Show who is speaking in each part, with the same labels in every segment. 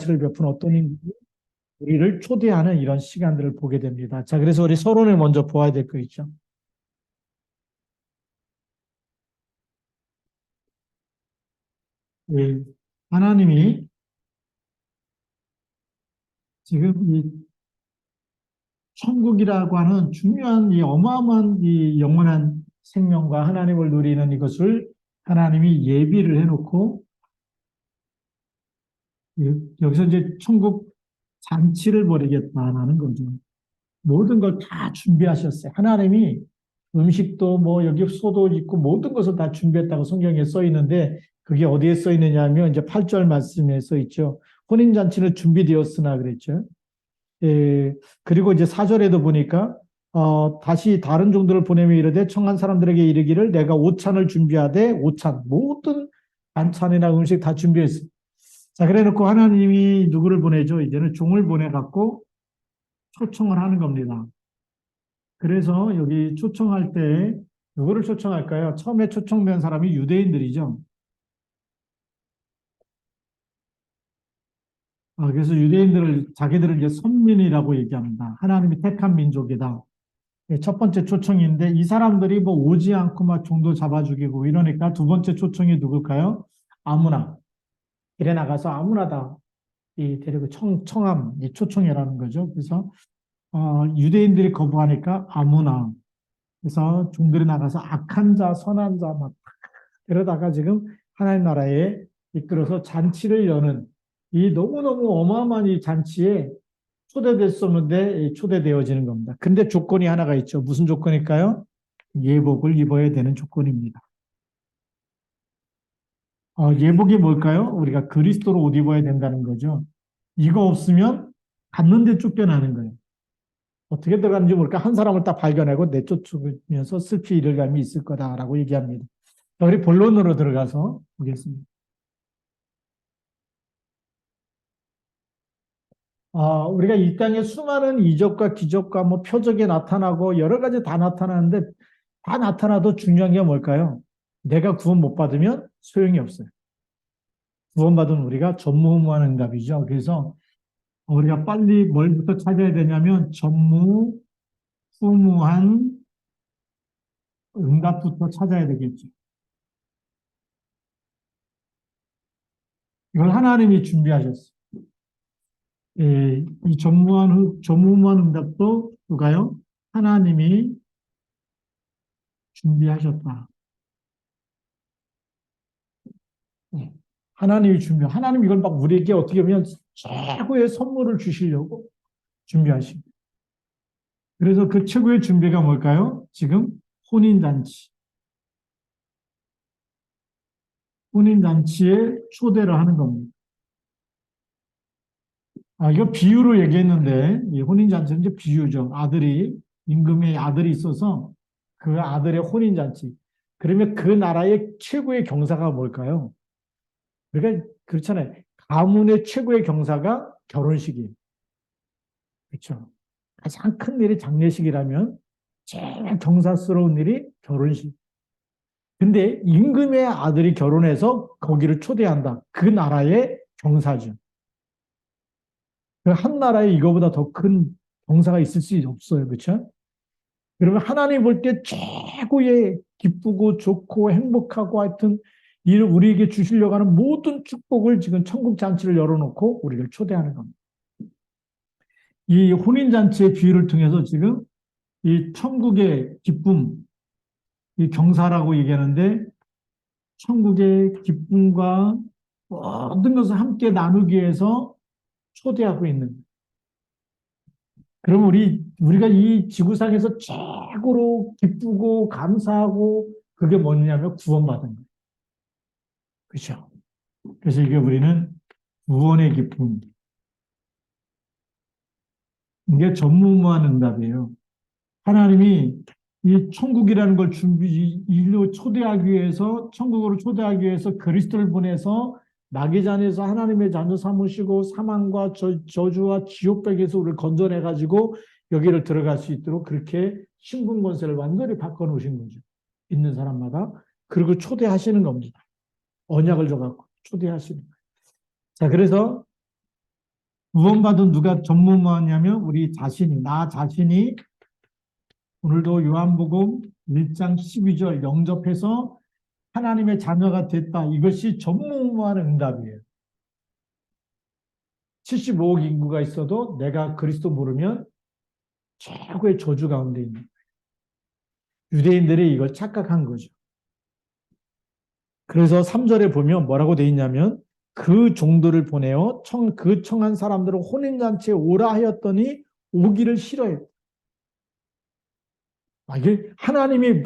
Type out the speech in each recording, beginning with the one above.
Speaker 1: 를 베푼 어떤 인물이 우리를 초대하는 이런 시간들을 보게 됩니다. 자, 그래서 우리 서론을 먼저 보아야 될 거 있죠. 예, 하나님이 지금 이 천국이라고 하는 중요한 이 어마어마한 이 영원한 생명과 하나님을 누리는 이것을 하나님이 예비를 해놓고 여기서 이제 천국 잔치를 벌이겠다라는 거죠. 모든 걸 다 준비하셨어요. 하나님이 음식도 뭐 여기 소도 있고 모든 것을 다 준비했다고 성경에 써 있는데 그게 어디에 써 있느냐 하면 이제 8절 말씀에 써 있죠. 혼인잔치는 준비되었으나 그랬죠. 예, 그리고 이제 4절에도 보니까 다시 다른 종들을 보내며 이르되 청한 사람들에게 이르기를 내가 오찬을 준비하되 오찬 모든 반찬이나 음식 다 준비했어. 자, 그래 놓고 하나님이 누구를 보내죠? 이제는 종을 보내 갖고 초청을 하는 겁니다. 그래서 여기 초청할 때 누구를 초청할까요? 처음에 초청된 사람이 유대인들이죠. 그래서 유대인들을 자기들을 이제 선민이라고 얘기합니다. 하나님이 택한 민족이다. 첫 번째 초청인데 이 사람들이 뭐 오지 않고 막 종도 잡아 죽이고 이러니까 두 번째 초청이 누굴까요? 아무나. 길에 나가서 아무나 다 이 데리고 청함, 이 초청이라는 거죠. 그래서 유대인들이 거부하니까 아무나. 그래서 종들이 나가서 악한 자, 선한 자 막 그러다가 지금 하나님 나라에 이끌어서 잔치를 여는 이 너무너무 어마어마한 이 잔치에 초대됐었는데 초대되어지는 겁니다. 근데 조건이 하나가 있죠. 무슨 조건일까요? 예복을 입어야 되는 조건입니다. 예복이 뭘까요? 우리가 그리스도로 옷 입어야 된다는 거죠. 이거 없으면 갔는데 쫓겨나는 거예요. 어떻게 들어가는지 모르니까 한 사람을 딱 발견하고 내쫓으면서 슬피 이를 감이 있을 거다라고 얘기합니다. 우리 본론으로 들어가서 보겠습니다. 우리가 이 땅에 수많은 이적과 기적과 뭐 표적이 나타나고 여러 가지 다 나타나는데 다 나타나도 중요한 게 뭘까요? 내가 구원 못 받으면 소용이 없어요. 구원받은 우리가 전무후무한 응답이죠. 그래서 우리가 빨리 뭘부터 찾아야 되냐면 전무후무한 응답부터 찾아야 되겠죠. 이걸 하나님이 준비하셨어요. 이 전무후무한 응답도 누가요? 하나님이 준비하셨다. 네. 하나님 이걸 막 우리에게 어떻게 보면 최고의 선물을 주시려고 준비하십니다. 그래서 그 최고의 준비가 뭘까요? 지금 혼인잔치. 혼인잔치에 초대를 하는 겁니다. 이거 비유로 얘기했는데, 이 혼인잔치는 이제 비유죠. 임금의 아들이 있어서 그 아들의 혼인잔치. 그러면 그 나라의 최고의 경사가 뭘까요? 그러니까 그렇잖아요. 가문의 최고의 경사가 결혼식이에요. 그렇죠. 가장 큰 일이 장례식이라면 제일 경사스러운 일이 결혼식. 근데 임금의 아들이 결혼해서 거기를 초대한다. 그 나라의 경사죠. 그 한 나라에 이거보다 더 큰 경사가 있을 수 없어요. 그렇죠? 그러면 하나님 볼 때 최고의 기쁘고 좋고 행복하고 하여튼 이를 우리에게 주시려고 하는 모든 축복을 지금 천국 잔치를 열어놓고 우리를 초대하는 겁니다. 이 혼인잔치의 비유를 통해서 지금 이 천국의 기쁨, 이 경사라고 얘기하는데 천국의 기쁨과 모든 것을 함께 나누기 위해서 초대하고 있는. 그럼 우리가 이 지구상에서 최고로 기쁘고 감사하고 그게 뭐냐면 구원받은 거예요. 그렇죠? 그래서 이게 우리는 구원의 기쁨. 이게 전무후무한 응답이에요. 하나님이 이 천국이라는 걸 인류 초대하기 위해서, 천국으로 초대하기 위해서 그리스도를 보내서 마귀 잔에서 하나님의 자녀 삼으시고 사망과 저주와 지옥백에서 우리를 건져내가지고 여기를 들어갈 수 있도록 그렇게 신분 권세를 완전히 바꿔놓으신 거죠. 있는 사람마다. 그리고 초대하시는 겁니다. 언약을 줘갖고 초대하시는 거예요. 자, 그래서 구원받은 누가 전무후무하냐면 우리 자신이, 나 자신이 오늘도 요한복음 1장 12절 영접해서 하나님의 자녀가 됐다. 이것이 전무후무한 응답이에요. 75억 인구가 있어도 내가 그리스도 모르면 최고의 저주 가운데 있는 거예요. 유대인들이 이걸 착각한 거죠. 그래서 3절에 보면 뭐라고 돼 있냐면 그 종들을 보내어 그 청한 사람들을 혼인잔치에 오라 하였더니 오기를 싫어했다. 이게 하나님의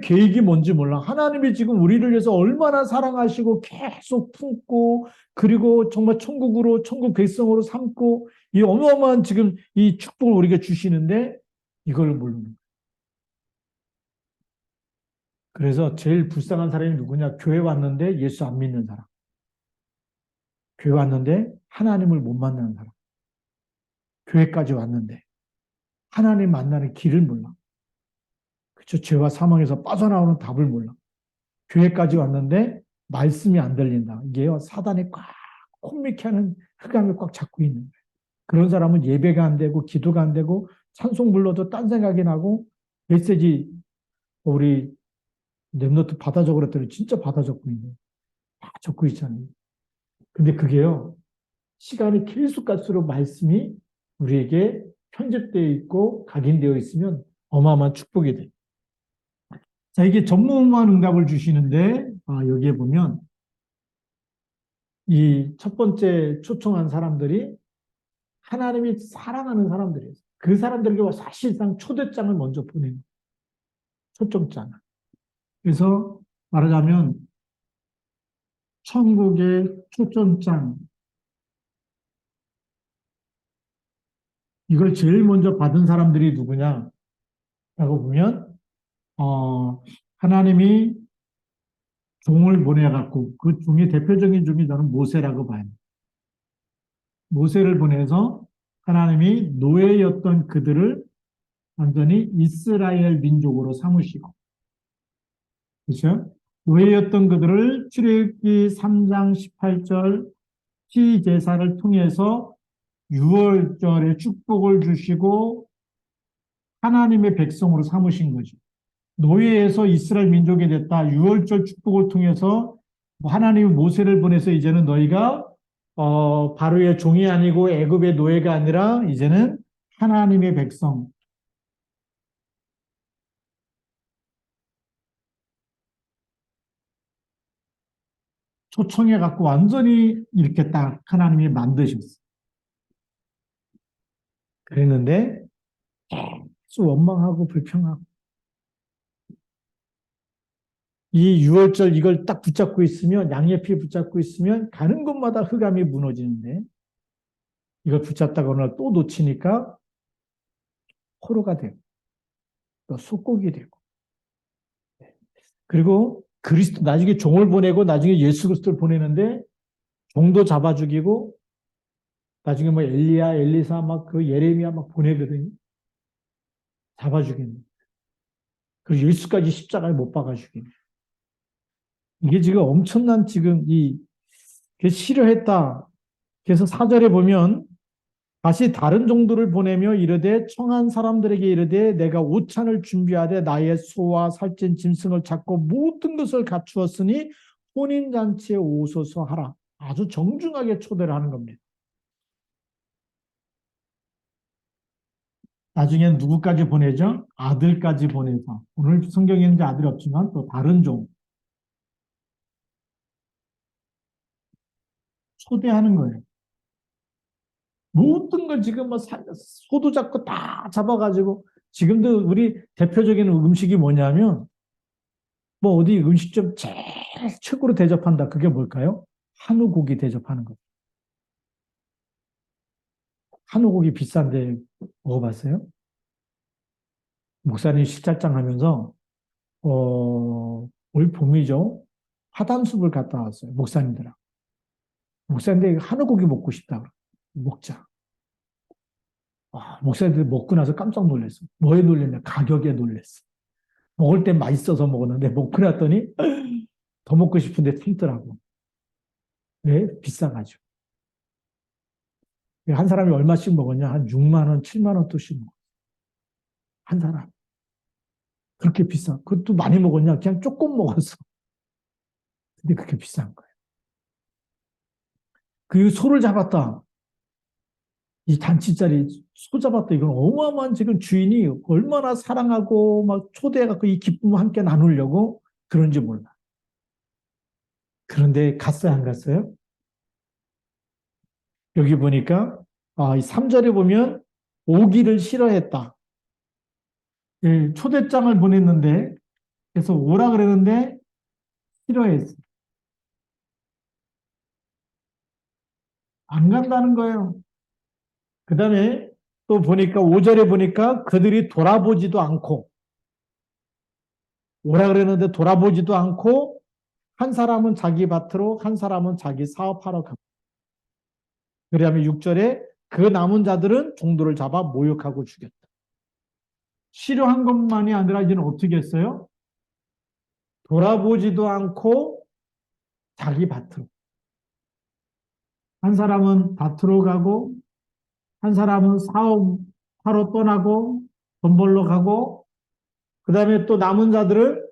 Speaker 1: 계획이 뭔지 몰라. 하나님이 지금 우리를 위해서 얼마나 사랑하시고 계속 품고 그리고 정말 천국 백성으로 삼고 이 어마어마한 지금 이 축복을 우리가 주시는데 이걸 모르는 거예요. 그래서 제일 불쌍한 사람이 누구냐? 교회 왔는데 예수 안 믿는 사람. 교회 왔는데 하나님을 못 만나는 사람. 교회까지 왔는데 하나님 만나는 길을 몰라. 그렇죠? 죄와 사망에서 빠져나오는 답을 몰라. 교회까지 왔는데 말씀이 안 들린다. 이게요, 사단이 꽉 콤미게 하는 흑암을 꽉 잡고 있는 거예요. 그런 사람은 예배가 안 되고 기도가 안 되고 찬송 불러도 딴 생각이 나고 메시지 우리 랩노트 받아 적으랬더니 진짜 받아 적고 있는 다 적고 있잖아요. 근데 그게요, 시간이 계속 갈수록 말씀이 우리에게 편집되어 있고 각인되어 있으면 어마어마한 축복이 돼요. 자, 이게 전무후무한 응답을 주시는데 여기에 보면 이 첫 번째 초청한 사람들이 하나님이 사랑하는 사람들이에요. 그 사람들에게 사실상 초대장을 먼저 보내는 초청장을. 그래서 말하자면 천국의 초청장 이걸 제일 먼저 받은 사람들이 누구냐라고 보면 하나님이 종을 보내갖고 그 종의 대표적인 종이 저는 모세라고 봐요. 모세를 보내서 하나님이 노예였던 그들을 완전히 이스라엘 민족으로 삼으시고, 그렇죠? 노예였던 그들을 출애굽기 3장 18절 피제사를 통해서 유월절에 축복을 주시고 하나님의 백성으로 삼으신 거죠. 노예에서 이스라엘 민족이 됐다. 유월절 축복을 통해서 하나님이 모세를 보내서 이제는 너희가 바로의 종이 아니고 애굽의 노예가 아니라 이제는 하나님의 백성. 초청해 갖고 완전히 이렇게 딱 하나님이 만드셨어요. 그랬는데 계속 원망하고 불평하고 이 유월절 이걸 딱 붙잡고 있으면 양의 피 붙잡고 있으면 가는 곳마다 흑암이 무너지는데 이걸 붙잡다가 어느 날 또 놓치니까 포로가 되고 또 속국이 되고 그리고 그리스도 나중에 종을 보내고 나중에 예수 그리스도를 보내는데 종도 잡아 죽이고 나중에 뭐 엘리야, 엘리사 막 그 예레미야 막 보내거든요. 잡아 죽이는. 그리고 예수까지 십자가에 못 박아 죽이는. 이게 지금 엄청난 지금 싫어했다. 그래서 4절에 보면 다시 다른 종들을 보내며 이르되 청한 사람들에게 이르되 내가 오찬을 준비하되 나의 소와 살찐 짐승을 잡고 모든 것을 갖추었으니 혼인잔치에 오소서 하라. 아주 정중하게 초대를 하는 겁니다. 나중엔 누구까지 보내죠? 아들까지 보내서. 오늘 성경에는 아들이 없지만 또 다른 종 초대하는 거예요. 모든 걸 지금 뭐 소도 잡고 다 잡아가지고 지금도 우리 대표적인 음식이 뭐냐면 뭐 어디 음식점 제일 최고로 대접한다. 그게 뭘까요? 한우고기 대접하는 거. 한우고기 비싼데 먹어봤어요? 목사님 식찰장 하면서 올 봄이죠. 화담숲을 갔다 왔어요. 목사님들하고. 목사님들 한우고기 먹고 싶다. 먹자. 목사님들 먹고 나서 깜짝 놀랐어. 뭐에 놀랬냐? 가격에 놀랐어. 먹을 땐 맛있어서 먹었는데 먹고 났더니 더 먹고 싶은데 참더라고. 왜? 비싸가지고. 한 사람이 얼마씩 먹었냐? 한 6만 원, 7만 원 또씩 먹어. 한 사람. 그렇게 비싸. 그것도 많이 먹었냐? 그냥 조금 먹었어. 근데 그렇게 비싼 거예요. 그 소를 잡았다. 이 단치짜리 소 잡았다. 이건 어마어마한 지금 주인이 얼마나 사랑하고 막 초대해갖고 이 기쁨을 함께 나누려고 그런지 몰라. 그런데 갔어요, 안 갔어요? 여기 보니까, 이 3절에 보면 오기를 싫어했다. 예, 초대장을 보냈는데, 그래서 오라 그랬는데 싫어했어. 안 간다는 거예요. 그 다음에 또 보니까 5절에 보니까 그들이 돌아보지도 않고 오라 그랬는데 돌아보지도 않고 한 사람은 자기 밭으로 한 사람은 자기 사업하러 가고 그러면 6절에 그 남은 자들은 종도를 잡아 모욕하고 죽였다. 싫어한 것만이 아니라 이제는 어떻게 했어요? 돌아보지도 않고 자기 밭으로. 한 사람은 밭으로 가고 한 사람은 사업하러 떠나고 돈 벌러 가고 그 다음에 또 남은 자들을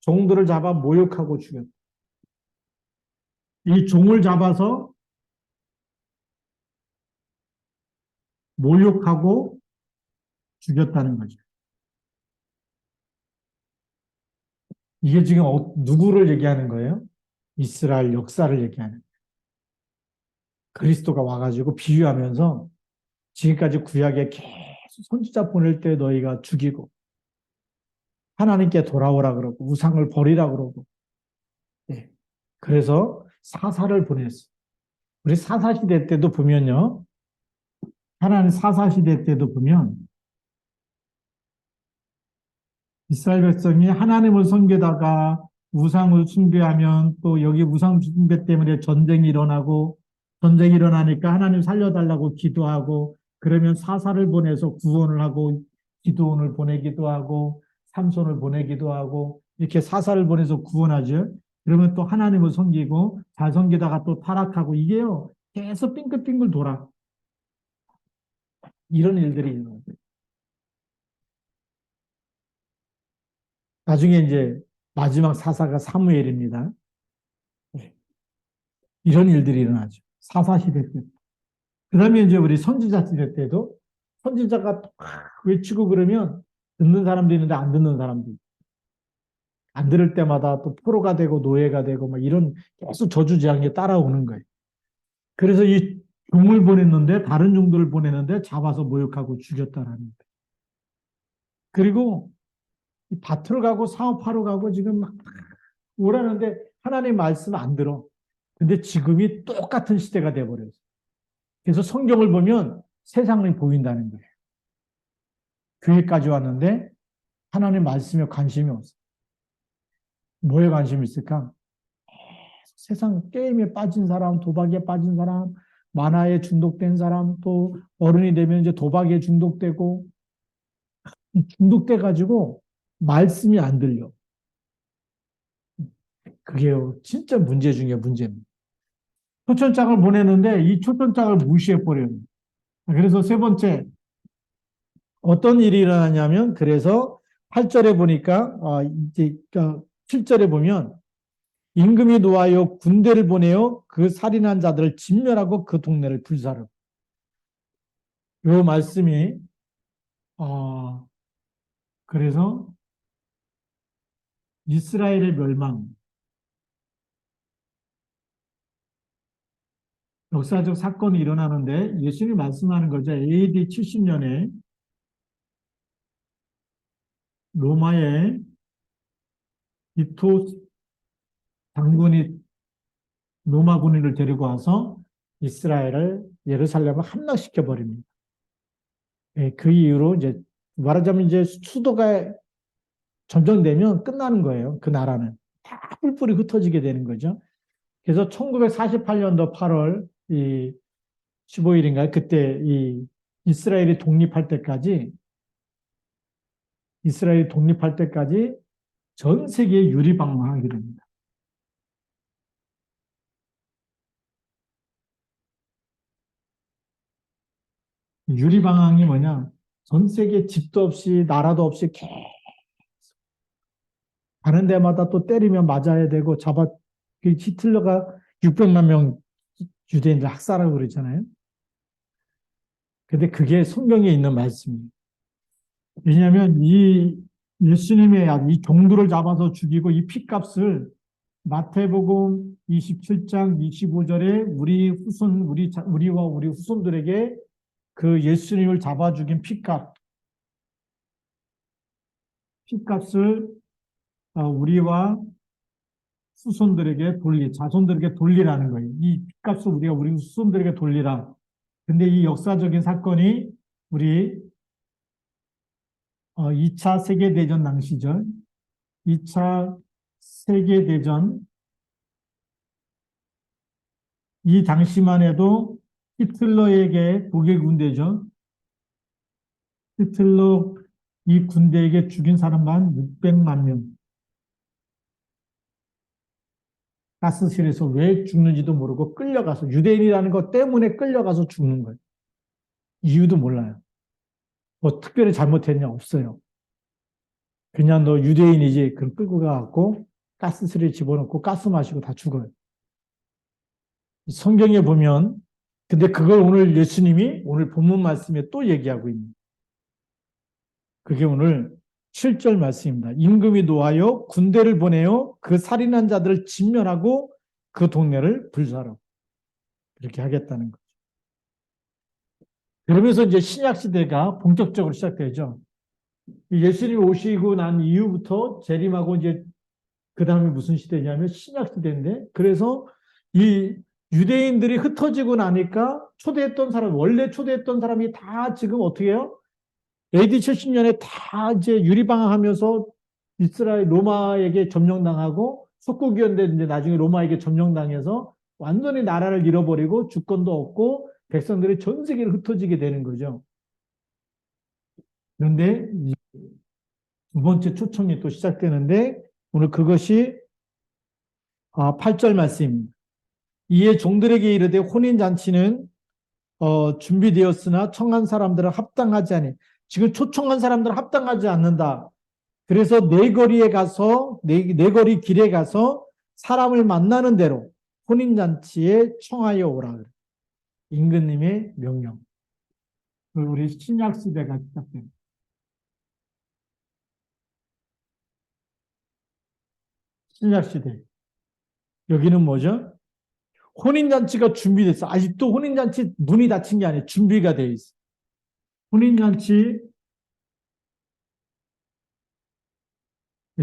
Speaker 1: 종들을 잡아 모욕하고 죽였다. 이 종을 잡아서 모욕하고 죽였다는 거죠. 이게 지금 누구를 얘기하는 거예요? 이스라엘 역사를 얘기하는 거예요. 그리스도가 와가지고 비유하면서 지금까지 구약에 계속 선지자 보낼 때 너희가 죽이고 하나님께 돌아오라 그러고 우상을 버리라 그러고 네. 그래서 사사를 보냈어요. 우리 사사시대 때도 보면요. 하나님 사사시대 때도 보면 이스라엘 백성이 하나님을 섬기다가 우상을 숭배하면 또 여기 우상 숭배 때문에 전쟁이 일어나니까 하나님 살려달라고 기도하고 그러면 사사를 보내서 구원을 하고 기도원을 보내기도 하고 삼손을 보내기도 하고 이렇게 사사를 보내서 구원하죠. 그러면 또 하나님을 섬기고 잘 섬기다가 또 타락하고 이게요. 계속 빙글빙글 돌아. 이런 일들이 일어나요. 나중에 이제 마지막 사사가 사무엘입니다. 네. 이런 일들이 일어나죠. 사사 시대 때. 그 다음에 이제 우리 선지자 시대 때도 선지자가 막 외치고 그러면 듣는 사람도 있는데 안 듣는 사람도 있고. 안 들을 때마다 또 포로가 되고 노예가 되고 막 이런 계속 저주재앙이 따라오는 거예요. 그래서 이 종을 보냈는데 다른 종들을 보냈는데 잡아서 모욕하고 죽였다라는 거예요. 그리고 밭으로 가고 사업하러 가고 지금 막 오라는데 하나님 말씀 안 들어. 근데 지금이 똑같은 시대가 돼버렸어. 그래서 성경을 보면 세상이 보인다는 거예요. 교회까지 왔는데 하나님 말씀에 관심이 없어. 뭐에 관심이 있을까? 세상 게임에 빠진 사람, 도박에 빠진 사람, 만화에 중독된 사람, 또 어른이 되면 이제 도박에 중독되고 중독돼 가지고 말씀이 안 들려. 그게요, 진짜 문제 중에 문제입니다. 초청장을 보내는데 이 초청장을 무시해버려요. 그래서 세 번째, 어떤 일이 일어나냐면, 그래서 8절에 보니까, 이제, 7절에 보면, 임금이 노하여 군대를 보내어 그 살인한 자들을 진멸하고 그 동네를 불사르고. 이 말씀이, 어, 그래서 이스라엘의 멸망, 역사적 사건이 일어나는데 예수님이 말씀하는 거죠. AD 70년에 로마의 디토 장군이 로마 군인을 데리고 와서 이스라엘을 예루살렘을 함락시켜 버립니다. 예, 그 이후로 이제 말하자면 이제 수도가 점령되면 끝나는 거예요. 그 나라는 다 뿔뿔이 흩어지게 되는 거죠. 그래서 1948년도 8월 이 15일인가요? 그때 이 이스라엘이 독립할 때까지 전 세계에 유리방망하게 됩니다. 유리방황이 뭐냐? 전 세계 집도 없이 나라도 없이 계속 가는 데마다 또 때리면 맞아야 되고 그 히틀러가 600만 명 유대인들 학살하고 그랬잖아요. 근데 그게 성경에 있는 말씀이에요. 왜냐하면 이 예수님의 이 종들을 잡아서 죽이고 이 피값을 마태복음 27장 25절에 우리와 우리 후손들에게 그 예수님을 잡아 죽인 피값을 우리와 자손들에게 돌리라는 거예요. 이 핏값을 우리가 우리 후손들에게 돌리라. 근데 이 역사적인 사건이 우리 2차 세계대전 당시죠. 2차 세계대전 이 당시만 해도 히틀러에게 독일 군대죠. 히틀러 이 군대에게 죽인 사람만 600만 명. 가스실에서 왜 죽는지도 모르고 끌려가서 유대인이라는 것 때문에 끌려가서 죽는 거예요. 이유도 몰라요. 뭐 특별히 잘못했냐 없어요. 그냥 너 유대인이지 그럼 끌고 가갖고 가스실에 집어넣고 가스 마시고 다 죽어요. 성경에 보면 근데 그걸 오늘 예수님이 오늘 본문 말씀에 또 얘기하고 있는 그게 오늘 7절 말씀입니다. 임금이 노하여 군대를 보내어 그 살인한 자들을 진멸하고 그 동네를 불사하라. 그렇게 하겠다는 거죠. 그러면서 이제 신약 시대가 본격적으로 시작되죠. 예수님이 오시고 난 이후부터 재림하고 이제 그 다음에 무슨 시대냐면 신약 시대인데 그래서 이 유대인들이 흩어지고 나니까 원래 초대했던 사람이 다 지금 어떻게 해요? AD 70년에 다 이제 유리방황하면서 이스라엘 로마에게 점령당하고 속국이었는데 이제 나중에 로마에게 점령당해서 완전히 나라를 잃어버리고 주권도 없고 백성들이 전 세계로 흩어지게 되는 거죠. 그런데 두 번째 초청이 또 시작되는데 오늘 그것이 8절 말씀입니다. 이에 종들에게 이르되 혼인잔치는 준비되었으나 청한 사람들은 합당하지 않니. 지금 초청한 사람들은 합당하지 않는다. 그래서 내거리 길에 가서 사람을 만나는 대로 혼인잔치에 청하여 오라. 임금님의 명령. 우리 신약 시대가 시작됩니다. 신약 시대. 여기는 뭐죠? 혼인잔치가 준비됐어. 아직도 혼인잔치 문이 닫힌 게 아니에요. 준비가 돼 있어. 혼인잔치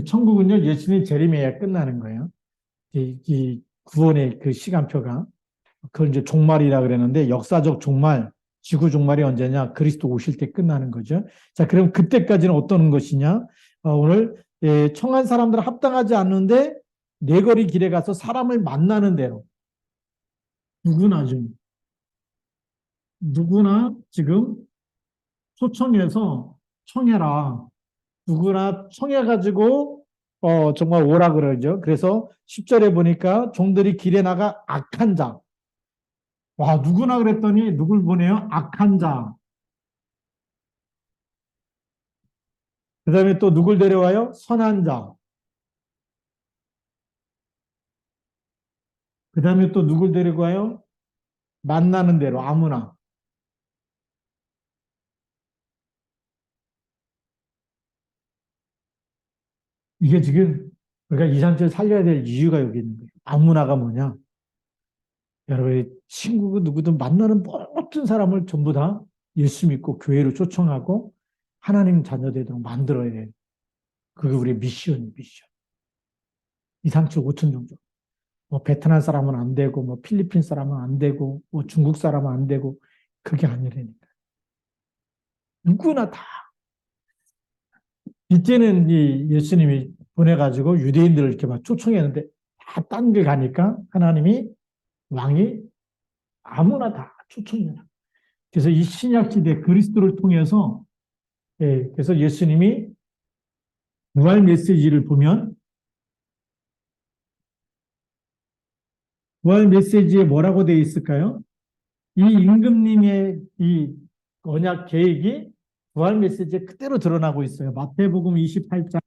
Speaker 1: 천국은요 예수님 재림해야 끝나는 거예요. 이 구원의 그 시간표가 그걸 이제 종말이라 그랬는데 역사적 종말, 지구 종말이 언제냐? 그리스도 오실 때 끝나는 거죠. 자, 그럼 그때까지는 어떤 것이냐? 오늘 청한 사람들은 합당하지 않는데 내거리 길에 가서 사람을 만나는 대로 누구나 지금 초청해서 청해라. 누구나 청해가지고 정말 오라 그러죠. 그래서 10절에 보니까 종들이 길에 나가 악한 자. 와, 누구나 그랬더니 누굴 보내요? 악한 자. 그 다음에 또 누굴 데려와요? 선한 자. 그 다음에 또 누굴 데리고 와요? 만나는 대로 아무나. 이게 지금 우리가 2, 3절 살려야 될 이유가 여기 있는 거예요. 아무나가 뭐냐? 여러분의 친구고 누구든 만나는 모든 사람을 전부 다 예수 믿고 교회로 초청하고 하나님 자녀 되도록 만들어야 돼요. 그게 우리의 미션. 2, 3천, 5천 정도. 뭐 베트남 사람은 안 되고, 뭐 필리핀 사람은 안 되고, 뭐 중국 사람은 안 되고, 그게 아니라니까. 누구나 다. 이때는 이 예수님이 보내가지고 유대인들을 이렇게 막 초청했는데 다 딴 길 가니까 하나님이 왕이 아무나 다 초청해라. 그래서 이 신약 시대 그리스도를 통해서 그래서 예수님이 부활 메시지를 보면 부활 메시지에 뭐라고 되어 있을까요? 이 임금님의 이 언약 계획이 부활 메시지에 그대로 드러나고 있어요. 마태복음 28장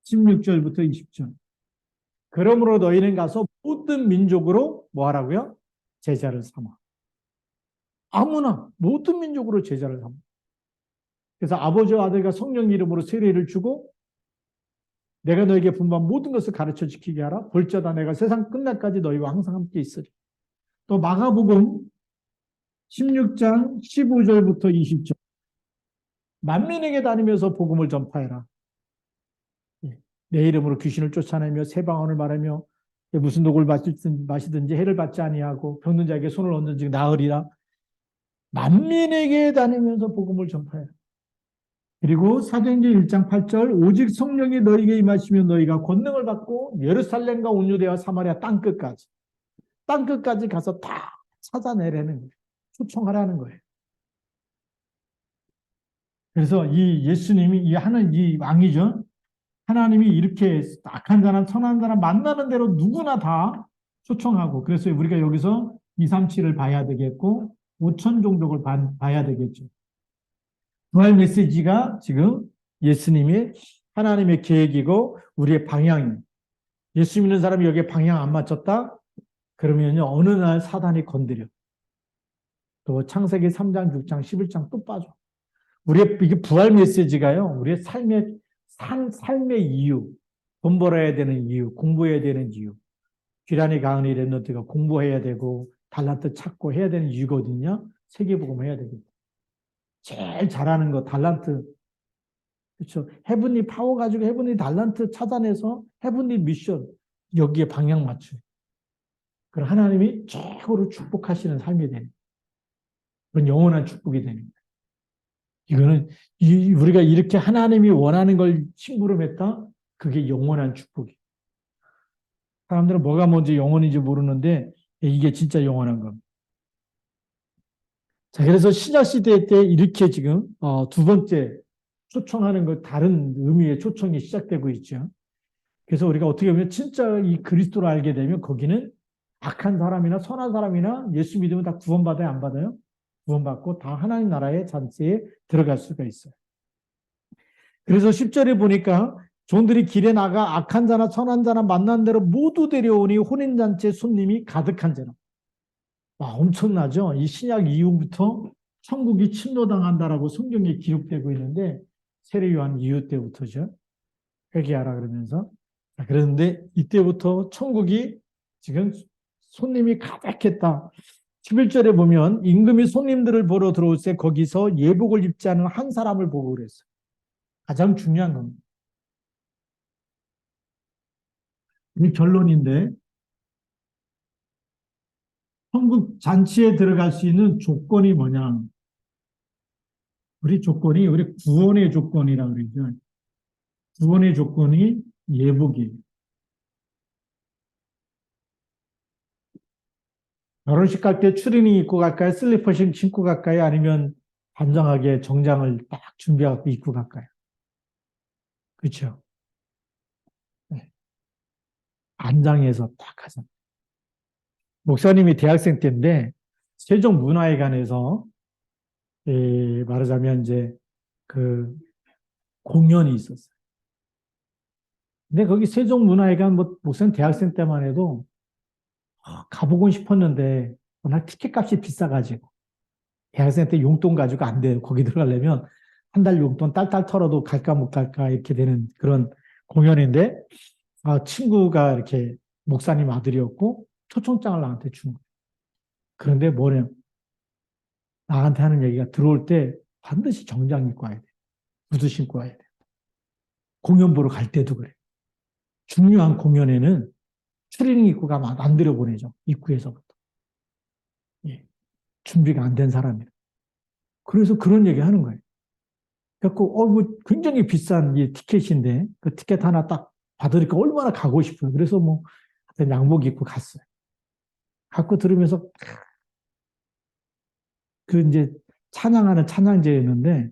Speaker 1: 16절부터 20절. 그러므로 너희는 가서 모든 민족으로 뭐 하라고요? 제자를 삼아. 아무나 모든 민족으로 제자를 삼아. 그래서 아버지와 아들과 성령 이름으로 세례를 주고 내가 너에게 분부한 모든 것을 가르쳐 지키게 하라. 볼자다 내가 세상 끝날까지 너희와 항상 함께 있으리. 또 마가복음 16장 15절부터 20절. 만민에게 다니면서 복음을 전파해라. 내 이름으로 귀신을 쫓아내며 새 방언을 말하며 무슨 독을 마시든지 해를 받지 아니하고 병든 자에게 손을 얹은즉 나으리라. 만민에게 다니면서 복음을 전파해라. 그리고 사도행전 1장 8절 오직 성령이 너희에게 임하시면 너희가 권능을 받고 예루살렘과 온 유대와 사마리아 땅끝까지 가서 다 찾아내라는 거예요. 초청하라는 거예요. 그래서 이 예수님이 이 왕이죠. 하나님이 이렇게 악한 자나 선한 자나 만나는 대로 누구나 다 초청하고 그래서 우리가 여기서 237을 봐야 되겠고 5천 종족을 봐야 되겠죠. 부활 메시지가 지금 예수님의 하나님의 계획이고 우리의 방향이에요. 예수 믿는 사람이 여기에 방향 안 맞췄다? 그러면요 어느 날 사단이 건드려. 또 창세기 3장, 6장, 11장 또 빠져. 우리의 이게 부활 메시지가요. 우리의 삶의 이유, 돈 벌어야 되는 이유, 공부해야 되는 이유. 귀란이 가은이 랩런트가 공부해야 되고 달란트 찾고 해야 되는 이유거든요. 세계복음 해야 되겠다. 제일 잘하는 거 달란트. 그렇죠. 헤븐리 파워 가지고 헤븐리 달란트 찾아내서 헤븐리 미션 여기에 방향 맞춰요. 그럼 하나님이 최고로 축복하시는 삶이 되는 그런 영원한 축복이 되는 거예요. 이거는 우리가 이렇게 하나님이 원하는 걸 심부름했다? 그게 영원한 축복이에요. 사람들은 뭐가 뭔지 영원인지 모르는데 이게 진짜 영원한 겁니다. 자, 그래서 신약시대 때 이렇게 지금 두 번째 초청하는 것 다른 의미의 초청이 시작되고 있죠. 그래서 우리가 어떻게 보면 진짜 이 그리스도를 알게 되면 거기는 악한 사람이나 선한 사람이나 예수 믿으면 다 구원받아요? 안 받아요? 구원받고 다 하나님 나라의 잔치에 들어갈 수가 있어요. 그래서 10절에 보니까 종들이 길에 나가 악한 자나 선한 자나 만난 대로 모두 데려오니 혼인잔치에 손님이 가득한 자라. 와, 엄청나죠? 이 신약 이후부터 천국이 침노당한다라고 성경에 기록되고 있는데 세례요한 이후 때부터죠. 회개하라 그러면서. 그런데 이때부터 천국이 지금 손님이 가득했다. 11절에 보면 임금이 손님들을 보러 들어올 때 거기서 예복을 입지 않은 한 사람을 보고 그랬어요. 가장 중요한 겁니다. 이 결론인데 천국 잔치에 들어갈 수 있는 조건이 뭐냐? 우리 조건이 우리 구원의 조건이라 그러죠. 구원의 조건이 예복이에요. 결혼식 갈 때 추리닝 입고 갈까요? 슬리퍼 신고 갈까요? 아니면 단정하게 정장을 딱 준비하고 입고 갈까요? 그렇죠. 네. 안장에서 딱 하자. 목사님이 대학생 때인데 세종문화회관에서 말하자면 이제 그 공연이 있었어요. 근데 거기 세종문화회관 뭐 목사님 대학생 때만 해도 가보고 싶었는데 워낙 티켓 값이 비싸가지고 대학생 때 용돈 가지고 안 돼요. 거기 들어가려면 한 달 용돈 딸딸 털어도 갈까 못 갈까 이렇게 되는 그런 공연인데 친구가 이렇게 목사님 아들이었고 초청장을 나한테 준 거예요. 그런데 뭐냐 나한테 하는 얘기가 들어올 때 반드시 정장 입고 와야 돼. 구두 신고 와야 돼. 공연 보러 갈 때도 그래. 중요한 공연에는 추리닝 입고 가면 안 들여보내죠. 입구에서부터. 예. 준비가 안 된 사람이라. 그래서 그런 얘기 하는 거예요. 그래갖고, 뭐 굉장히 비싼 이 티켓인데, 그 티켓 하나 딱 받으니까 얼마나 가고 싶어요. 그래서 뭐, 양복 입고 갔어요. 갖고 들으면서, 그 이제 찬양하는 찬양제였는데,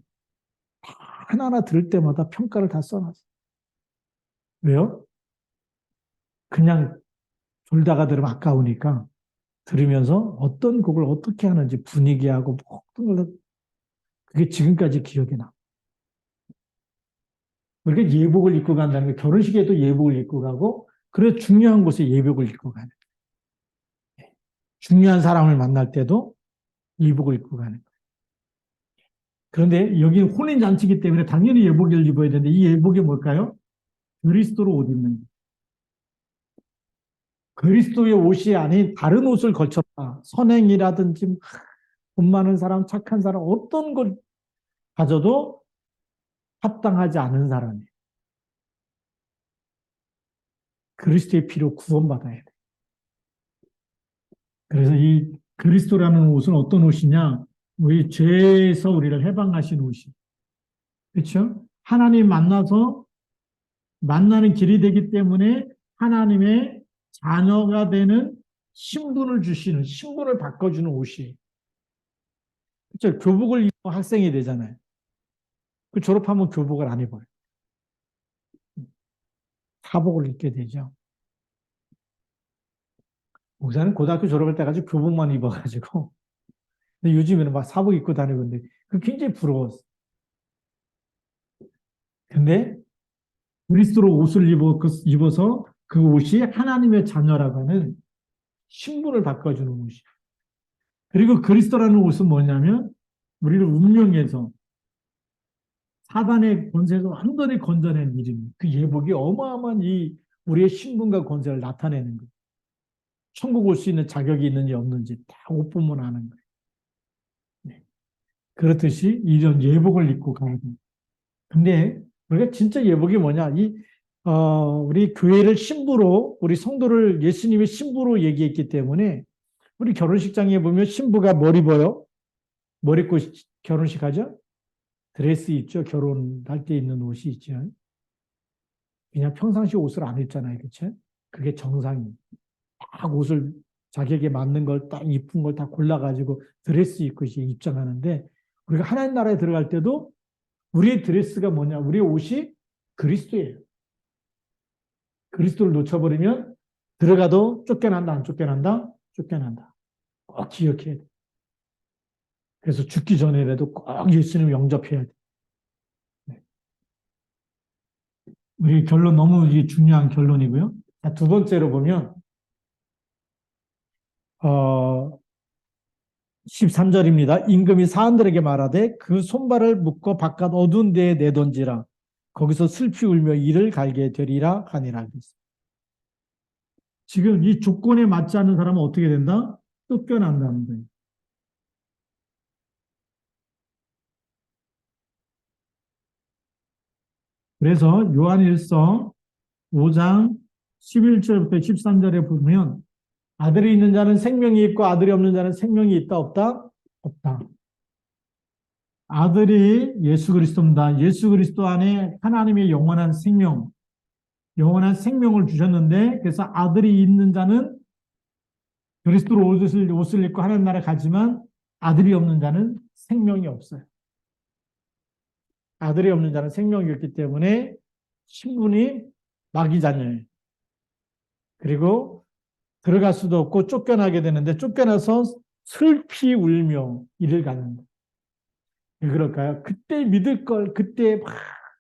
Speaker 1: 하나하나 들을 때마다 평가를 다 써놨어요. 왜요? 그냥 졸다가 들으면 아까우니까 들으면서 어떤 곡을 어떻게 하는지 분위기하고 그게 지금까지 기억이 나. 우리가 예복을 입고 간다는 게 결혼식에도 예복을 입고 가고, 그래 중요한 곳에 예복을 입고 가는 거예요. 중요한 사람을 만날 때도 예복을 입고 가는 거예요. 그런데 여기 혼인잔치이기 때문에 당연히 예복을 입어야 되는데 이 예복이 뭘까요? 그리스도로 옷 입는 거예요. 그리스도의 옷이 아닌 다른 옷을 걸쳤다. 선행이라든지 돈 많은 사람, 착한 사람, 어떤 걸 가져도 합당하지 않은 사람이에요. 그리스도의 피로 구원받아야 돼. 그래서 이 그리스도라는 옷은 어떤 옷이냐? 우리 죄에서 우리를 해방하신 옷이. 그렇죠? 하나님 만나서 만나는 길이 되기 때문에 하나님의 자녀가 되는 신분을 주시는, 신분을 바꿔주는 옷이. 그렇죠? 교복을 입고 학생이 되잖아요. 그 졸업하면 교복을 안 입어요. 사복을 입게 되죠. 목사는 고등학교 졸업할 때까지 교복만 입어가지고, 근데 요즘에는 막 사복 입고 다니는데, 그 굉장히 부러웠어. 근데 그리스도로 옷을 입어서 그 옷이 하나님의 자녀라고 하는 신분을 바꿔주는 옷이에요. 그리고 그리스도라는 옷은 뭐냐면, 우리를 운명에서 사단의 권세에서 완전히 건져낸 이름, 그 예복이 어마어마한 이 우리의 신분과 권세를 나타내는 거예요. 천국 올 수 있는 자격이 있는지 없는지 다 옷 보면 아는 거예요. 네. 그렇듯이 이런 예복을 입고 가야 돼요. 근데 우리가 진짜 예복이 뭐냐? 우리 교회를 신부로, 우리 성도를 예수님의 신부로 얘기했기 때문에 우리 결혼식장에 보면 신부가 뭘 입어요? 뭘 입고 결혼식 하죠? 드레스 입죠. 결혼할 때 입는 옷이 있죠. 그냥 평상시 옷을 안 입잖아요. 그렇죠? 그게 정상이에요. 딱 옷을 자기에게 맞는 걸 딱 이쁜 걸 다 골라가지고 드레스 입고 입장하는데 우리가 하나님 나라에 들어갈 때도 우리의 드레스가 뭐냐? 우리의 옷이 그리스도예요. 그리스도를 놓쳐버리면 들어가도 쫓겨난다, 안 쫓겨난다? 쫓겨난다. 꼭 기억해야 돼. 그래서 죽기 전에라도 꼭 예수님을 영접해야 돼. 네. 우리 결론 너무 중요한 결론이고요. 자, 두 번째로 보면 13절입니다. 임금이 사람들에게 말하되 그 손발을 묶어 바깥 어두운 데에 내던지라. 거기서 슬피 울며 이를 갈게 되리라 하니라. 지금 이 조건에 맞지 않는 사람은 어떻게 된다? 쫓겨난다는 거예요. 그래서 요한일서 5장 11절부터 13절에 보면 아들이 있는 자는 생명이 있고 아들이 없는 자는 생명이 있다 없다? 없다. 아들이 예수 그리스도입니다. 예수 그리스도 안에 하나님의 영원한 생명을 주셨는데 그래서 아들이 있는 자는 그리스도로 옷을 입고 하나님 나라에 가지만 아들이 없는 자는 생명이 없어요. 아들이 없는 자는 생명이 없기 때문에 신분이 마귀 자녀예요. 그리고 들어갈 수도 없고 쫓겨나게 되는데 쫓겨나서 슬피 울며 이를 가는 거예요. 왜 그럴까요? 그때 믿을 걸 그때 막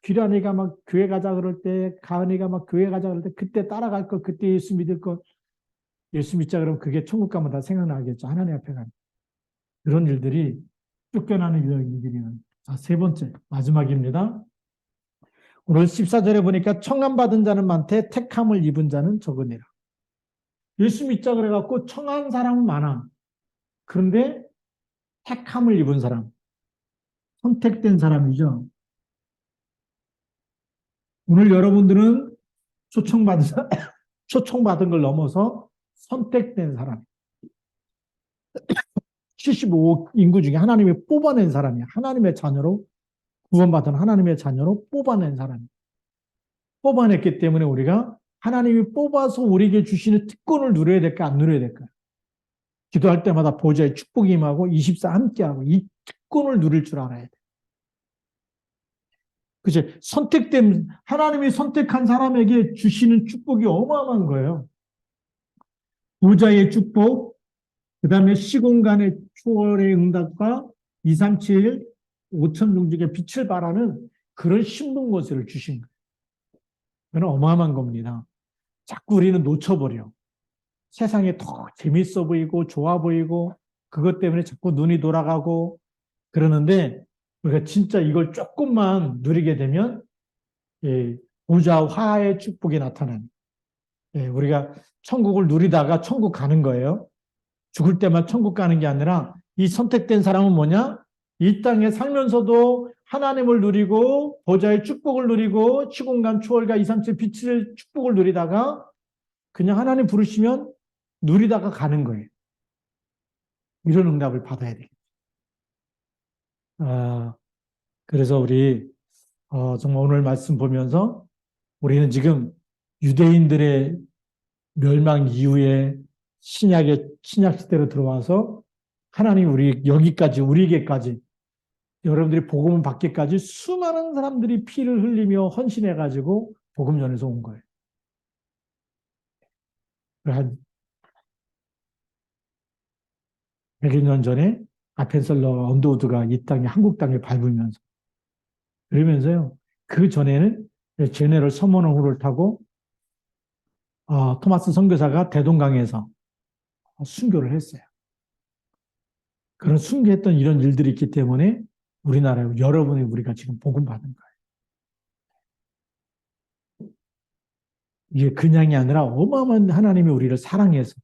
Speaker 1: 귀란이가 막 교회 가자 그럴 때 가은이가 막 교회 가자 그럴 때 그때 따라갈 걸 그때 예수 믿을 걸 예수 믿자 그러면 그게 천국 가면 다 생각나겠죠. 하나님 앞에 가면. 그런 일들이 쫓겨나는 일들이는. 자, 세 번째 마지막입니다. 오늘 14절에 보니까 청함받은 자는 많되 택함을 입은 자는 적으니라. 예수 믿자 그래갖고 청한 사람은 많아. 그런데 택함을 입은 사람, 선택된 사람이죠. 오늘 여러분들은 초청받은, 초청받은 걸 넘어서 선택된 사람. 75억 인구 중에 하나님이 뽑아낸 사람이야. 하나님의 자녀로, 구원받은 하나님의 자녀로 뽑아낸 사람. 뽑아냈기 때문에 우리가 하나님이 뽑아서 우리에게 주시는 특권을 누려야 될까, 안 누려야 될까? 기도할 때마다 보좌의 축복이 임하고 24 함께하고 이 특권을 누릴 줄 알아야 돼. 그치? 하나님이 선택한 사람에게 주시는 축복이 어마어마한 거예요. 보좌의 축복, 그 다음에 시공간의 초월의 응답과 237 5천 종족의 빛을 발하는 그런 신분 권세를 주신 거예요. 그건 어마어마한 겁니다. 자꾸 우리는 놓쳐버려. 세상에 더 재밌어 보이고 좋아 보이고 그것 때문에 자꾸 눈이 돌아가고 그러는데 우리가 진짜 이걸 조금만 누리게 되면 예, 부자 화의 축복이 나타나는 예, 우리가 천국을 누리다가 천국 가는 거예요. 죽을 때만 천국 가는 게 아니라 이 선택된 사람은 뭐냐? 이 땅에 살면서도 하나님을 누리고 보좌의 축복을 누리고 시공간 초월과 237 빛의 축복을 누리다가 그냥 하나님 부르시면 누리다가 가는 거예요. 이런 응답을 받아야 돼요. 그래서 우리 정말 오늘 말씀 보면서 우리는 지금 유대인들의 멸망 이후에 신약 시대로 들어와서 하나님 우리 여기까지 우리에게까지 여러분들이 복음을 받기까지 수많은 사람들이 피를 흘리며 헌신해 가지고 복음 전해서 온 거예요. 한 100여 년 전에 아펜셀러 언더우드가 이 땅에 한국 땅에 밟으면서 그러면서요. 그 전에는 제네럴 서머너호를 타고 토마스 선교사가 대동강에서 순교를 했어요. 그런 순교했던 이런 일들이 있기 때문에 우리나라에 여러분이 우리가 지금 복음 받은 거예요. 이게 그냥이 아니라 어마어마한 하나님이 우리를 사랑해서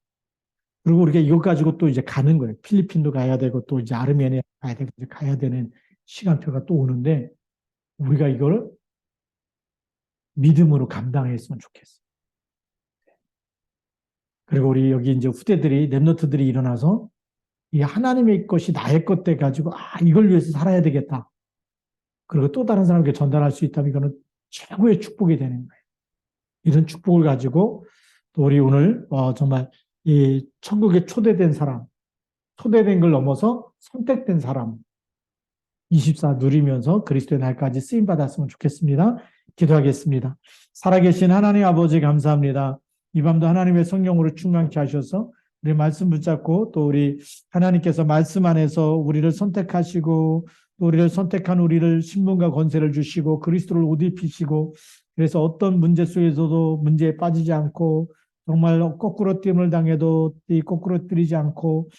Speaker 1: 그리고 우리가 이것 가지고 또 이제 가는 거예요. 필리핀도 가야 되고 또 이제 아르메니아 가야 되고 이제 가야 되는 시간표가 또 오는데 우리가 이걸 믿음으로 감당했으면 좋겠어요. 그리고 우리 여기 이제 후대들이 랩너트들이 일어나서 이 하나님의 것이 나의 것 돼 가지고 이걸 위해서 살아야 되겠다. 그리고 또 다른 사람에게 전달할 수 있다면 이거는 최고의 축복이 되는 거예요. 이런 축복을 가지고 또 우리 오늘 정말 이 천국에 초대된 사람, 초대된 걸 넘어서 선택된 사람 24 누리면서 그리스도의 날까지 쓰임 받았으면 좋겠습니다. 기도하겠습니다. 살아계신 하나님 아버지 감사합니다. 이 밤도 하나님의 성령으로 충만케 하셔서 우리 말씀 붙잡고 또 우리 하나님께서 말씀 안에서 우리를 선택하시고 또 우리를 선택한 우리를 신분과 권세를 주시고 그리스도를 옷 입히시고 그래서 어떤 문제 속에서도 문제에 빠지지 않고 정말 거꾸로 뛰임을 당해도 거꾸로 뛰지 않고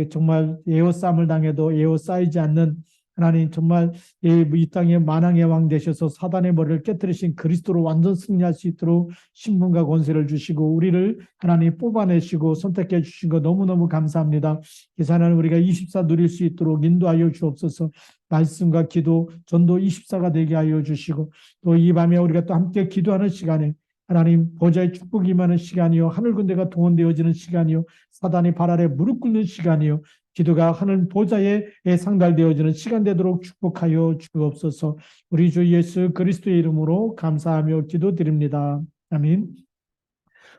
Speaker 1: 정말 에워싸움을 당해도 에워싸이지 않는 하나님 정말 이 땅에 만왕의 왕 되셔서 사단의 머리를 깨뜨리신 그리스도로 완전 승리할 수 있도록 신분과 권세를 주시고 우리를 하나님 뽑아내시고 선택해 주신 거 너무너무 감사합니다. 그래서 하나님 우리가 24 누릴 수 있도록 인도하여 주옵소서. 말씀과 기도, 전도 24가 되게 하여 주시고 또 이 밤에 우리가 또 함께 기도하는 시간에 하나님 보좌의 축복이 임하는 시간이요 하늘 군대가 동원되어지는 시간이요 사단이 발 아래 무릎 꿇는 시간이요 기도가 하늘 보좌에 상달되어지는 시간 되도록 축복하여 주옵소서. 우리 주 예수 그리스도의 이름으로 감사하며 기도드립니다. 아멘.